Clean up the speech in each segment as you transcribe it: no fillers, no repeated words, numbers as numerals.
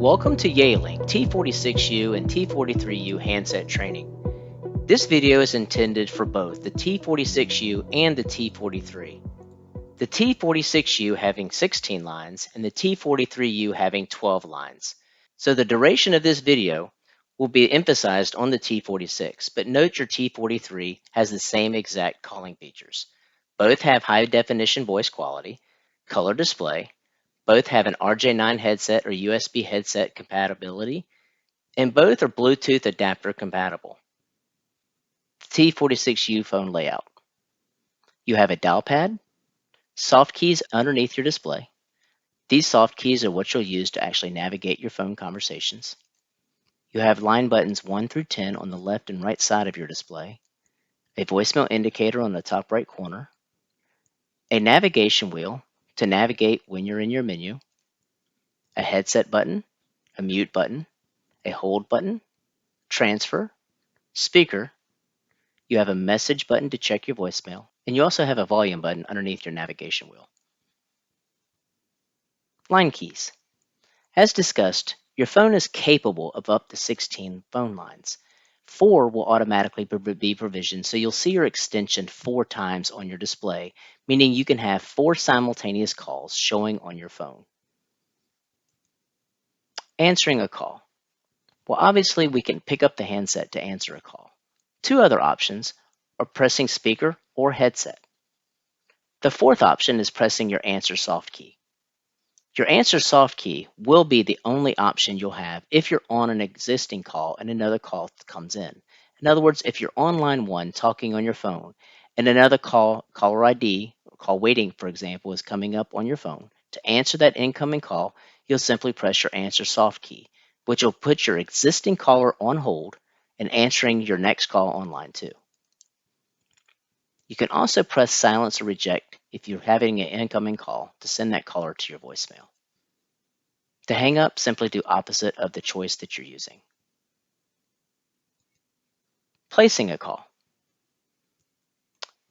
Welcome to Yealink T46U and T43U handset training. This video is intended for both the T46U and the T43. The T46U having 16 lines and the T43U having 12 lines. So the duration of this video will be emphasized on the T46, but note your T43 has the same exact calling features. Both have high definition voice quality, color display, both have an RJ9 headset or USB headset compatibility, and both are Bluetooth adapter compatible. T46U phone layout. You have a dial pad, soft keys underneath your display. These soft keys are what you'll use to actually navigate your phone conversations. You have line buttons 1 through 10 on the left and right side of your display, a voicemail indicator on the top right corner, a navigation wheel to navigate when you're in your menu, a headset button, a mute button, a hold button, transfer, speaker. You have a message button to check your voicemail, and you also have a volume button underneath your navigation wheel. Line keys. As discussed, your phone is capable of up to 16 phone lines. 4 will automatically be provisioned, so you'll see your extension 4 times on your display, meaning you can have 4 simultaneous calls showing on your phone. Answering a call. Well, obviously, we can pick up the handset to answer a call. 2 other options are pressing speaker or headset. The 4th option is pressing your answer soft key. Your answer soft key will be the only option you'll have if you're on an existing call and another call comes in. In other words, if you're on line 1 talking on your phone and another caller ID, call waiting, for example, is coming up on your phone, to answer that incoming call, you'll simply press your answer soft key, which will put your existing caller on hold and answering your next call on line 2. You can also press silence or reject if you're having an incoming call to send that caller to your voicemail. To hang up, simply do opposite of the choice that you're using. Placing a call.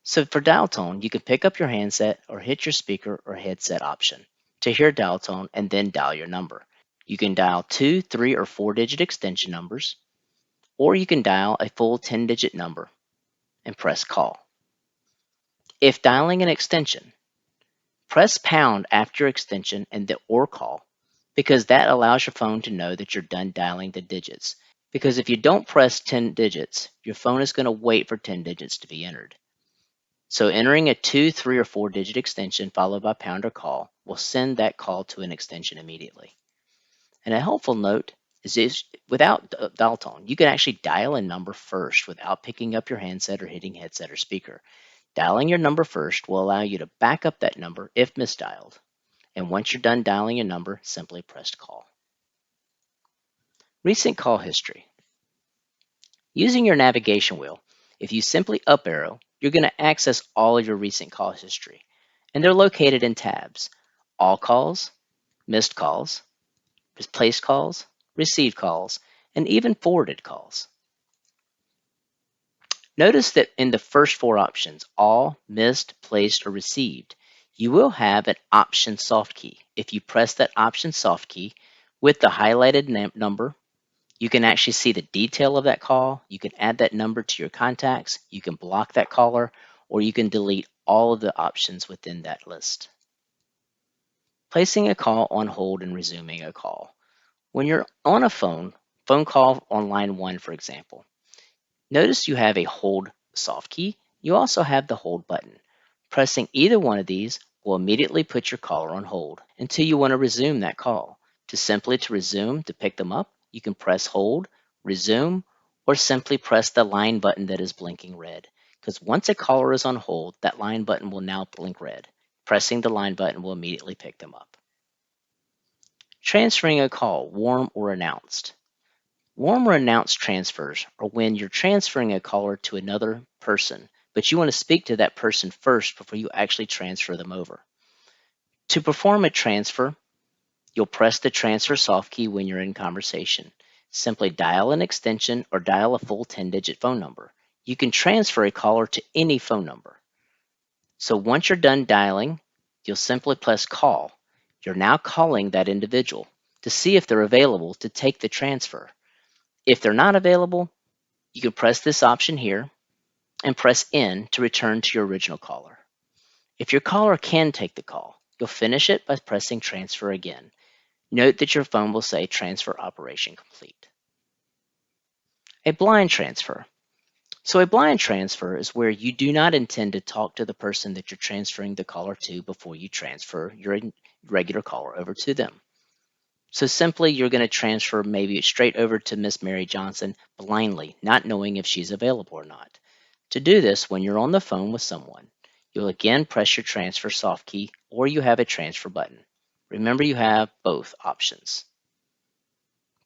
So for dial tone, you can pick up your handset or hit your speaker or headset option to hear dial tone and then dial your number. You can dial 2, 3, or 4-digit extension numbers, or you can dial a full 10-digit number and press call. If dialing an extension, press pound after extension and the or call, because that allows your phone to know that you're done dialing the digits. Because if you don't press 10 digits, your phone is going to wait for 10 digits to be entered. So entering a 2, 3, or 4-digit extension followed by pound or call will send that call to an extension immediately. And a helpful note is without dial tone, you can actually dial a number first without picking up your handset or hitting headset or speaker. Dialing your number first will allow you to back up that number if misdialed. And once you're done dialing your number, simply press call. Recent call history. Using your navigation wheel, if you simply up arrow, you're going to access all of your recent call history. And they're located in tabs: all calls, missed calls, placed calls, received calls, and even forwarded calls. Notice that in the first 4 options, all, missed, placed, or received, you will have an option soft key. If you press that option soft key with the highlighted number, you can actually see the detail of that call. You can add that number to your contacts. You can block that caller, or you can delete all of the options within that list. Placing a call on hold and resuming a call. When you're on a phone call on line 1, for example, notice you have a hold soft key. You also have the hold button. Pressing either one of these will immediately put your caller on hold until you want to resume that call. To resume, to pick them up, you can press hold, resume, or simply press the line button that is blinking red. Because once a caller is on hold, that line button will now blink red. Pressing the line button will immediately pick them up. Transferring a call, warm or announced. Warm or announced transfers are when you're transferring a caller to another person, but you want to speak to that person first before you actually transfer them over. To perform a transfer, you'll press the transfer soft key when you're in conversation. Simply dial an extension or dial a full 10-digit phone number. You can transfer a caller to any phone number. So once you're done dialing, you'll simply press call. You're now calling that individual. to see if they're available to take the transfer. If they're not available, you can press this option here and press N to return to your original caller. If your caller can take the call, you'll finish it by pressing transfer again. Note that your phone will say transfer operation complete. A blind transfer. So a blind transfer is where you do not intend to talk to the person that you're transferring the caller to before you transfer your regular caller over to them. So simply you're going to transfer maybe straight over to Miss Mary Johnson blindly, not knowing if she's available or not. To do this, when you're on the phone with someone, you'll again press your transfer soft key or you have a transfer button. Remember, you have both options.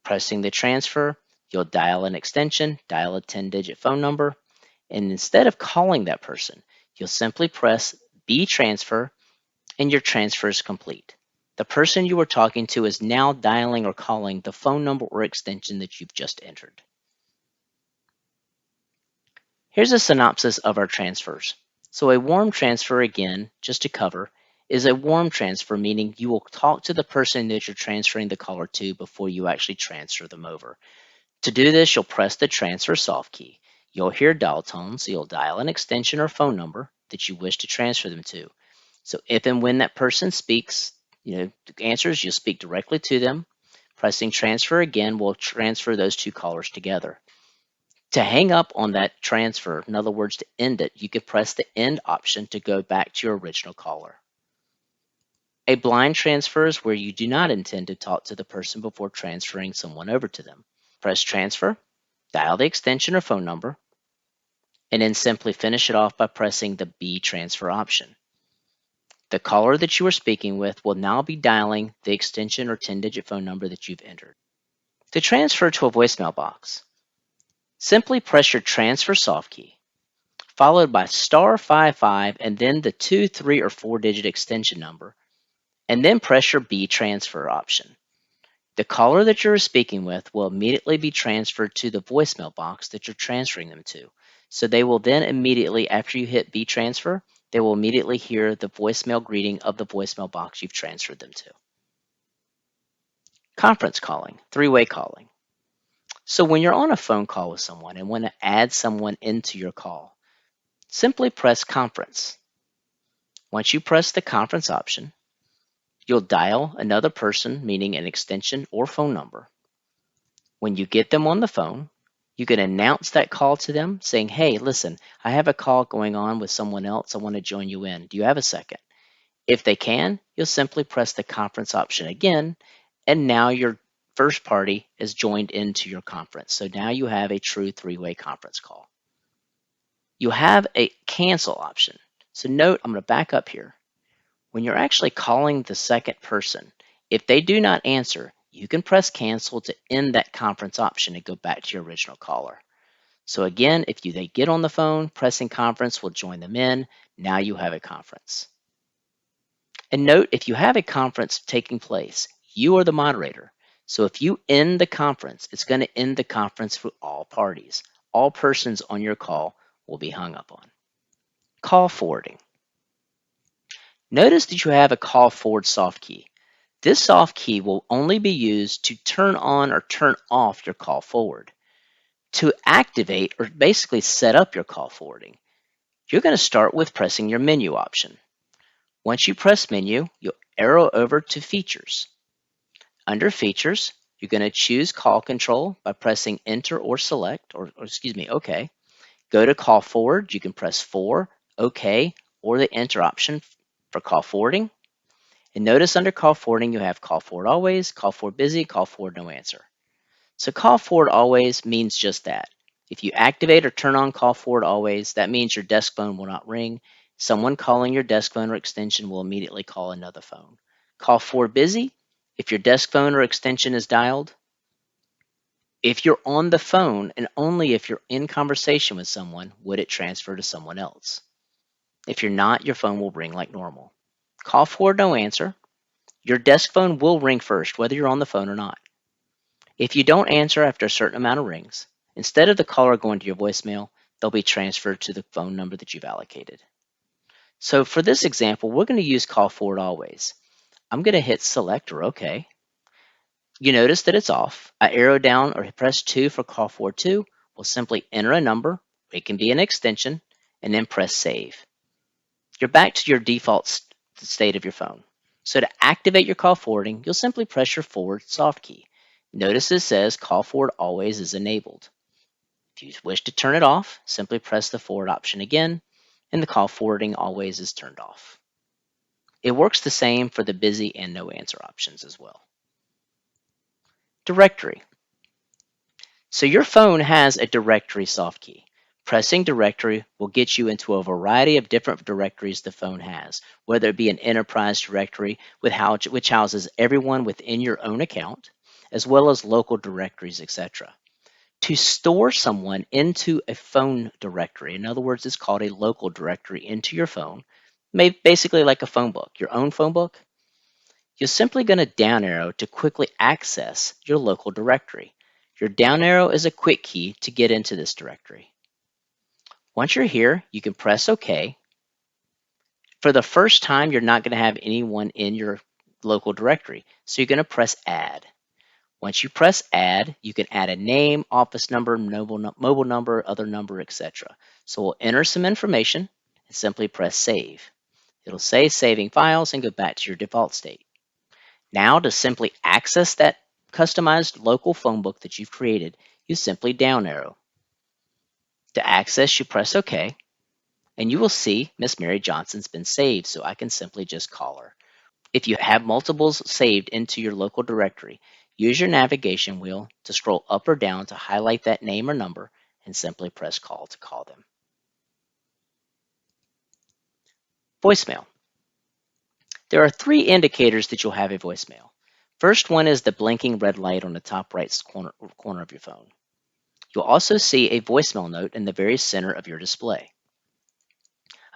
Pressing the transfer, you'll dial an extension, dial a 10-digit phone number, and instead of calling that person, you'll simply press B transfer and your transfer is complete. The person you were talking to is now dialing or calling the phone number or extension that you've just entered. Here's a synopsis of our transfers. So a warm transfer, again, just to cover, is a warm transfer, meaning you will talk to the person that you're transferring the caller to before you actually transfer them over. To do this, you'll press the transfer soft key. You'll hear dial tone, so you'll dial an extension or phone number that you wish to transfer them to. So if and when that person speaks, answers, you'll speak directly to them. Pressing transfer again will transfer those two callers together. To hang up on that transfer, in other words, to end it, you could press the end option to go back to your original caller. A blind transfer is where you do not intend to talk to the person before transferring someone over to them. Press transfer, dial the extension or phone number, and then simply finish it off by pressing the B transfer option. The caller that you are speaking with will now be dialing the extension or 10-digit phone number that you've entered. To transfer to a voicemail box, simply press your transfer soft key, followed by *55 and then the 2, 3, or 4-digit extension number, and then press your B transfer option. The caller that you're speaking with will immediately be transferred to the voicemail box that you're transferring them to. So they will then immediately, after you hit B transfer, they will immediately hear the voicemail greeting of the voicemail box you've transferred them to. Conference calling, three-way calling. So when you're on a phone call with someone and want to add someone into your call, simply press conference. Once you press the conference option, you'll dial another person, meaning an extension or phone number. When you get them on the phone, you can announce that call to them saying, hey, listen, I have a call going on with someone else. I want to join you in. Do you have a second? If they can, you'll simply press the conference option again, and now your first party is joined into your conference. So now you have a true three-way conference call. You have a cancel option. So note, I'm going to back up here. When you're actually calling the second person, if they do not answer, you can press cancel to end that conference option and go back to your original caller. So again, if they get on the phone, pressing conference will join them in. Now you have a conference. And note, if you have a conference taking place, you are the moderator. So if you end the conference, it's going to end the conference for all parties. All persons on your call will be hung up on. Call forwarding. Notice that you have a call forward soft key. This soft key will only be used to turn on or turn off your call forward. To activate or basically set up your call forwarding, you're going to start with pressing your menu option. Once you press menu, you'll arrow over to features. Under features, you're going to choose call control by pressing enter or select, OK. Go to call forward, you can press 4, OK, or the enter option for call forwarding. And notice under call forwarding, you have call forward always, call forward busy, call forward no answer. So call forward always means just that. If you activate or turn on call forward always, that means your desk phone will not ring. Someone calling your desk phone or extension will immediately call another phone. Call forward busy, if your desk phone or extension is dialed. If you're on the phone and only if you're in conversation with someone, would it transfer to someone else. If you're not, your phone will ring like normal. Call forward no answer. Your desk phone will ring first, whether you're on the phone or not. If you don't answer after a certain amount of rings, instead of the caller going to your voicemail, they'll be transferred to the phone number that you've allocated. So for this example, we're going to use call forward always. I'm going to hit select or OK. You notice that it's off. I arrow down or press 2 for call forward 2. We'll simply enter a number. It can be an extension, and then press save. You're back to your default state of your phone. So to activate your call forwarding, you'll simply press your forward soft key. Notice it says call forward always is enabled. If you wish to turn it off, simply press the forward option again, and the call forwarding always is turned off. It works the same for the busy and no answer options as well. Directory. So your phone has a directory soft key. Pressing directory will get you into a variety of different directories the phone has, whether it be an enterprise directory which houses everyone within your own account, as well as local directories, etc. To store someone into a phone directory, in other words, it's called a local directory into your phone, basically like a phone book, your own phone book, you're simply going to down arrow to quickly access your local directory. Your down arrow is a quick key to get into this directory. Once you're here, you can press OK. For the first time, you're not going to have anyone in your local directory, so you're going to press Add. Once you press Add, you can add a name, office number, mobile number, other number, etc. So we'll enter some information and simply press Save. It'll say Saving Files and go back to your default state. Now, to simply access that customized local phone book that you've created, you simply down arrow. To access, you press OK, and you will see Miss Mary Johnson's been saved, so I can simply just call her. If you have multiples saved into your local directory, use your navigation wheel to scroll up or down to highlight that name or number and simply press call to call them. Voicemail. There are 3 indicators that you'll have a voicemail. First one is the blinking red light on the top right corner of your phone. You'll also see a voicemail note in the very center of your display.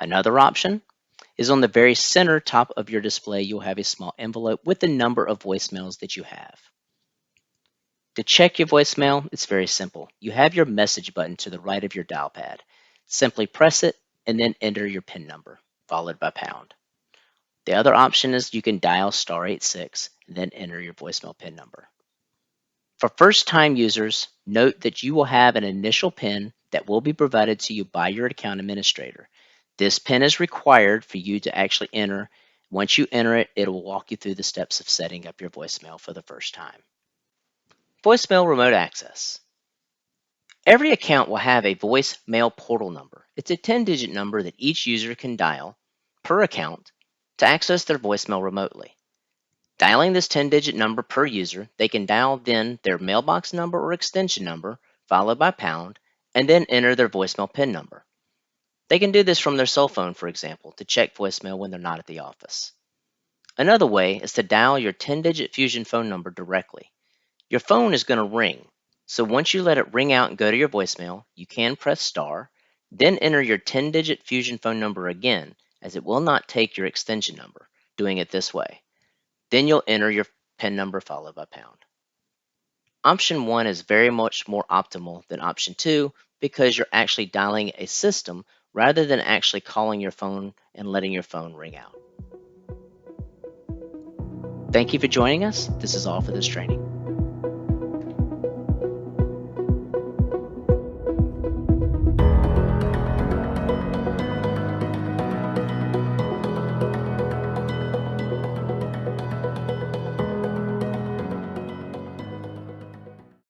Another option is on the very center top of your display, you'll have a small envelope with the number of voicemails that you have. To check your voicemail, it's very simple. You have your message button to the right of your dial pad. Simply press it and then enter your PIN number, followed by pound. The other option is you can dial *86 and then enter your voicemail PIN number. For first-time users, note that you will have an initial PIN that will be provided to you by your account administrator. This PIN is required for you to actually enter. Once you enter it, it will walk you through the steps of setting up your voicemail for the first time. Voicemail remote access. Every account will have a voicemail portal number. It's a 10-digit number that each user can dial per account to access their voicemail remotely. Dialing this 10-digit number per user, they can dial then their mailbox number or extension number, followed by pound, and then enter their voicemail PIN number. They can do this from their cell phone, for example, to check voicemail when they're not at the office. Another way is to dial your 10-digit Fusion phone number directly. Your phone is going to ring, so once you let it ring out and go to your voicemail, you can press star, then enter your 10-digit Fusion phone number again, as it will not take your extension number, doing it this way. Then you'll enter your PIN number followed by pound. Option 1 is very much more optimal than option 2 because you're actually dialing a system rather than actually calling your phone and letting your phone ring out. Thank you for joining us. This is all for this training.